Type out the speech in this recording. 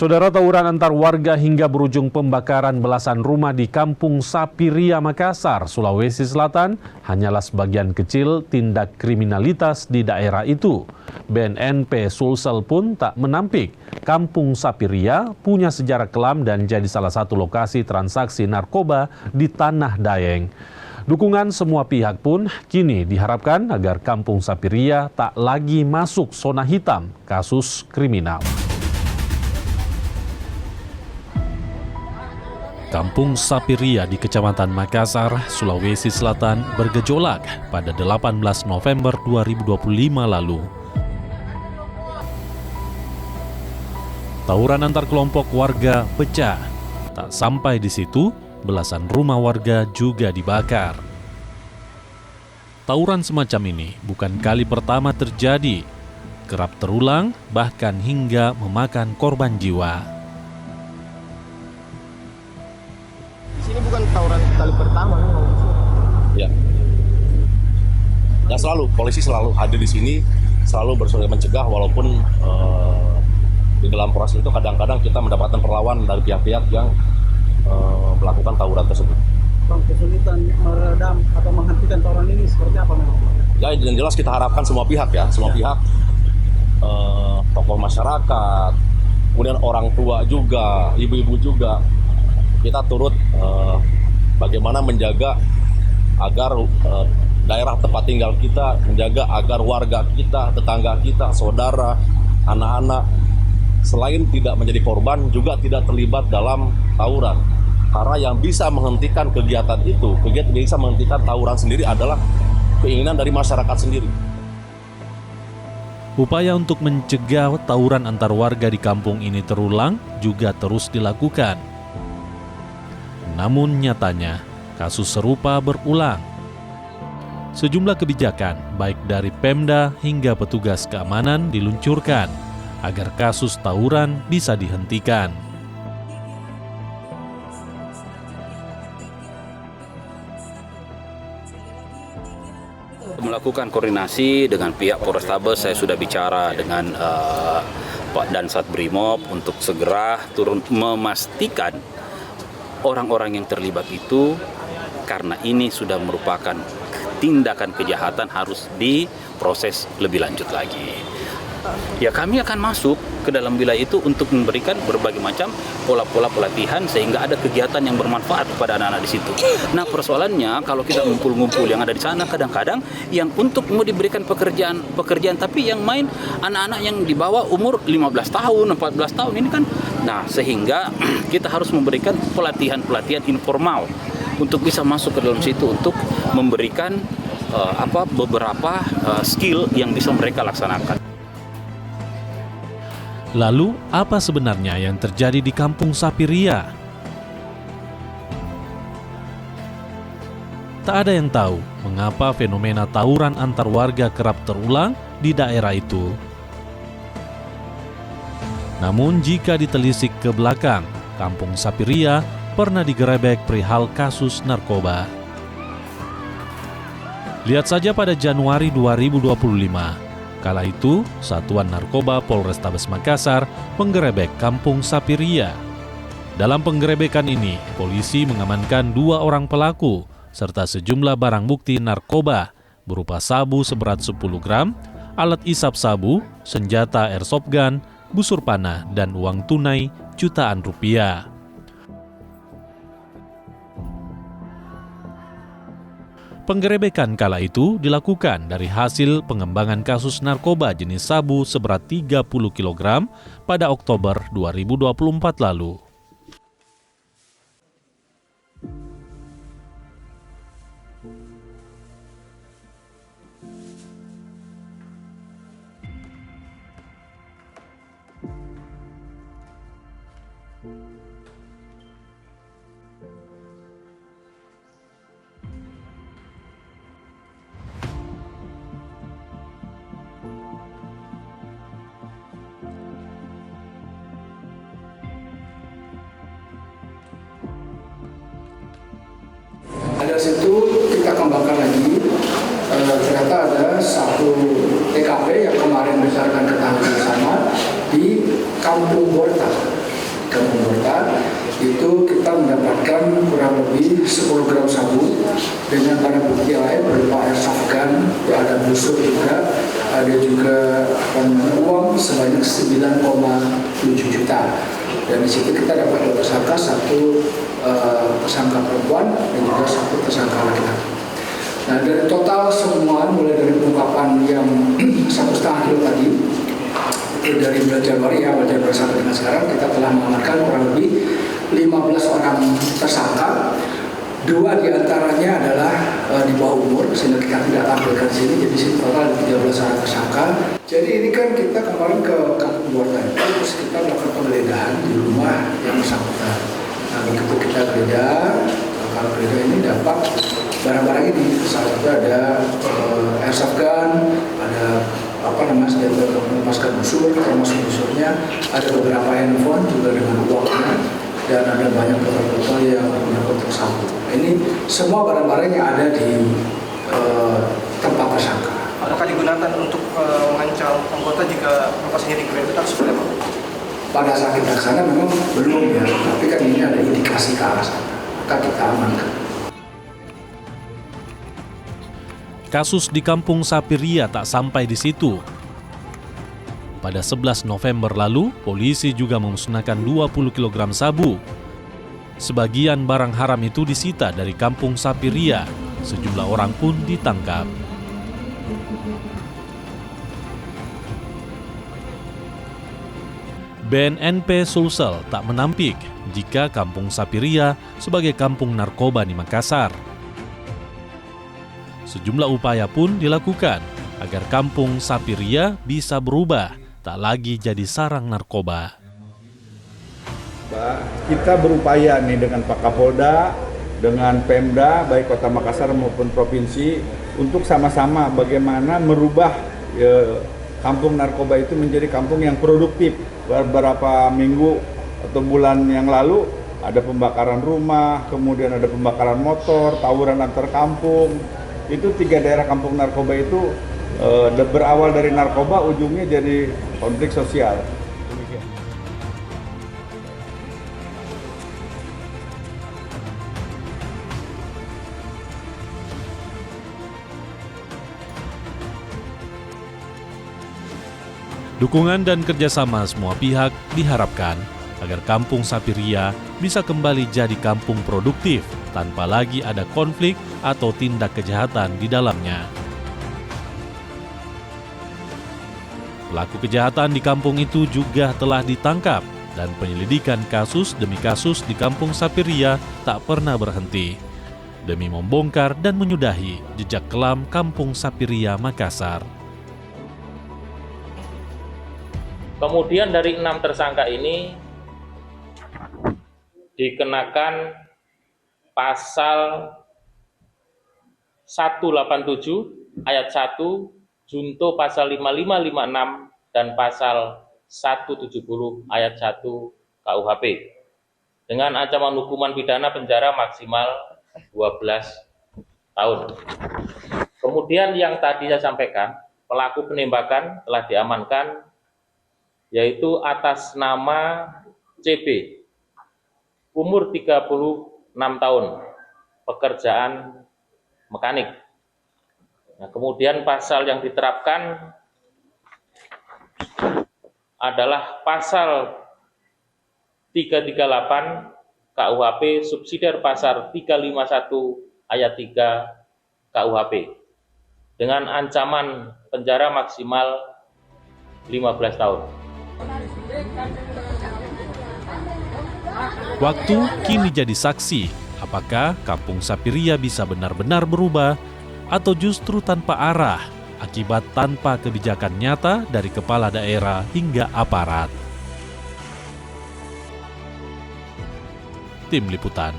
Saudara, tawuran antar warga hingga berujung pembakaran belasan rumah di Kampung Sapiria, Makassar, Sulawesi Selatan hanyalah sebagian kecil tindak kriminalitas di daerah itu. BNNP Sulsel pun tak menampik. Kampung Sapiria punya sejarah kelam dan jadi salah satu lokasi transaksi narkoba di Tanah Dayeng. Dukungan semua pihak pun kini diharapkan agar Kampung Sapiria tak lagi masuk zona hitam kasus kriminal. Kampung Sapiria di Kecamatan Makassar, Sulawesi Selatan bergejolak pada 18 November 2025 lalu. Tawuran antar kelompok warga pecah. Tak sampai di situ, belasan rumah warga juga dibakar. Tawuran semacam ini bukan kali pertama terjadi. Kerap terulang, bahkan hingga memakan korban jiwa. Ini bukan tawuran kali pertama, ya. Dan selalu polisi selalu hadir di sini, selalu berusaha mencegah, walaupun di dalam proses itu kadang-kadang kita mendapatkan perlawanan dari pihak-pihak yang melakukan tawuran tersebut. Bang, kesulitan meredam atau menghentikan tawuran ini seperti apa memang? Ya, yang jelas kita harapkan semua pihak ya, semua pihak, tokoh masyarakat, kemudian orang tua juga, ibu-ibu juga. Kita turut bagaimana menjaga agar daerah tempat tinggal kita, menjaga agar warga kita, tetangga kita, saudara, anak-anak, selain tidak menjadi korban, juga tidak terlibat dalam tawuran. Karena yang bisa menghentikan kegiatan itu, bisa menghentikan tawuran sendiri adalah keinginan dari masyarakat sendiri. Upaya untuk mencegah tawuran antar warga di kampung ini terulang juga terus dilakukan. Namun nyatanya, kasus serupa berulang. Sejumlah kebijakan, baik dari Pemda hingga petugas keamanan diluncurkan agar kasus tawuran bisa dihentikan. Melakukan koordinasi dengan pihak Polrestabes, saya sudah bicara dengan Pak Dansat Brimob untuk segera turun memastikan orang-orang yang terlibat itu, karena ini sudah merupakan tindakan kejahatan, harus diproses lebih lanjut lagi. Ya, kami akan masuk ke dalam wilayah itu untuk memberikan berbagai macam pola-pola pelatihan sehingga ada kegiatan yang bermanfaat kepada anak-anak di situ. Nah, persoalannya kalau kita ngumpul-ngumpul yang ada di sana, kadang-kadang yang untuk mau diberikan pekerjaan tapi yang main anak-anak yang di bawah umur 15 tahun, 14 tahun ini kan. Nah, sehingga kita harus memberikan pelatihan informal untuk bisa masuk ke dalam situ untuk memberikan beberapa skill yang bisa mereka laksanakan. Lalu, apa sebenarnya yang terjadi di Kampung Sapiria? Tak ada yang tahu mengapa fenomena tawuran antar warga kerap terulang di daerah itu. Namun jika ditelisik ke belakang, Kampung Sapiria pernah digerebek perihal kasus narkoba. Lihat saja pada Januari 2025. Kala itu, Satuan Narkoba Polrestabes Makassar menggerebek Kampung Sapiria. Dalam penggerebekan ini, polisi mengamankan 2 orang pelaku serta sejumlah barang bukti narkoba berupa sabu seberat 10 gram, alat isap sabu, senjata airsoft gun, busur panah, dan uang tunai jutaan rupiah. Penggerebekan kala itu dilakukan dari hasil pengembangan kasus narkoba jenis sabu seberat 30 kg pada Oktober 2024 lalu. Dari situ kita kembangkan lagi, ternyata ada satu TKP yang kemarin berdasarkan ketahuan bersama di Kampung Borta. amunisi 10 gram sabu dengan barang bukti yang lain berupa airsoft gun, ada busur juga, ada juga uang sebanyak 9,7 juta. Dan di situ kita dapat 2 tersangka, satu tersangka perempuan dan juga satu tersangka laki-laki. Nah, dari total semua mulai dari pengungkapan yang 1,5 kilo tadi, itu dari bulan Januari sampai dengan sekarang kita telah mengamankan kurang lebih 15 orang tersangka. 2 diantaranya adalah di bawah umur, sehingga kita tidak tampilkan di sini. Jadi sini total ada 13 orang tersangka. Jadi ini kan kita kemarin ke kampung Buarta itu, terus kita melakukan penggeledahan di rumah yang bersangkutan. Nah, begitu kita geledah, kalau geledah ini dapat barang-barang ini. Salah satu ada airsoft gun, ada senjata untuk melepaskan busur, termasuk busurnya, ada beberapa handphone juga dengan uangnya, dan ada banyak botol-botol yang menyangkut tersangkut. Ini semua barang-barang yang ada di tempat tersangka. Apakah digunakan untuk mengancam anggota jika lokasinya digeledah atau seperti apa? Pada saat kita ke sana memang belum ya, tapi kan ini ada indikasi ke arah sana, maka kita amankan. Kasus di Kampung Sapiria tak sampai di situ. Pada 11 November lalu, polisi juga memusnahkan 20 kg sabu. Sebagian barang haram itu disita dari Kampung Sapiria. Sejumlah orang pun ditangkap. BNNP Sulsel tak menampik jika Kampung Sapiria sebagai kampung narkoba di Makassar. Sejumlah upaya pun dilakukan agar Kampung Sapiria bisa berubah, tak lagi jadi sarang narkoba. Kita berupaya nih dengan Pak Kapolda, dengan Pemda, baik Kota Makassar maupun Provinsi, untuk sama-sama bagaimana merubah kampung narkoba itu menjadi kampung yang produktif. Beberapa minggu atau bulan yang lalu ada pembakaran rumah, kemudian ada pembakaran motor, tawuran antar kampung. Itu 3 daerah kampung narkoba itu berawal dari narkoba, ujungnya jadi konflik sosial. Dukungan dan kerjasama semua pihak diharapkan agar Kampung Sapiria bisa kembali jadi kampung produktif tanpa lagi ada konflik atau tindak kejahatan di dalamnya. Pelaku kejahatan di kampung itu juga telah ditangkap dan penyelidikan kasus demi kasus di Kampung Sapiria tak pernah berhenti demi membongkar dan menyudahi jejak kelam Kampung Sapiria Makassar. Kemudian dari 6 tersangka ini dikenakan pasal 187 ayat 1, junto pasal 5556 dan pasal 170 ayat 1 KUHP dengan ancaman hukuman pidana penjara maksimal 12 tahun. Kemudian yang tadi saya sampaikan, pelaku penembakan telah diamankan, yaitu atas nama CB, umur 36 tahun, pekerjaan mekanik. Nah, kemudian pasal yang diterapkan adalah pasal 338 KUHP subsidiar pasal 351 ayat 3 KUHP dengan ancaman penjara maksimal 15 tahun. Waktu kini jadi saksi, apakah Kampung Sapiria bisa benar-benar berubah atau justru tanpa arah akibat tanpa kebijakan nyata dari kepala daerah hingga aparat. Tim Liputan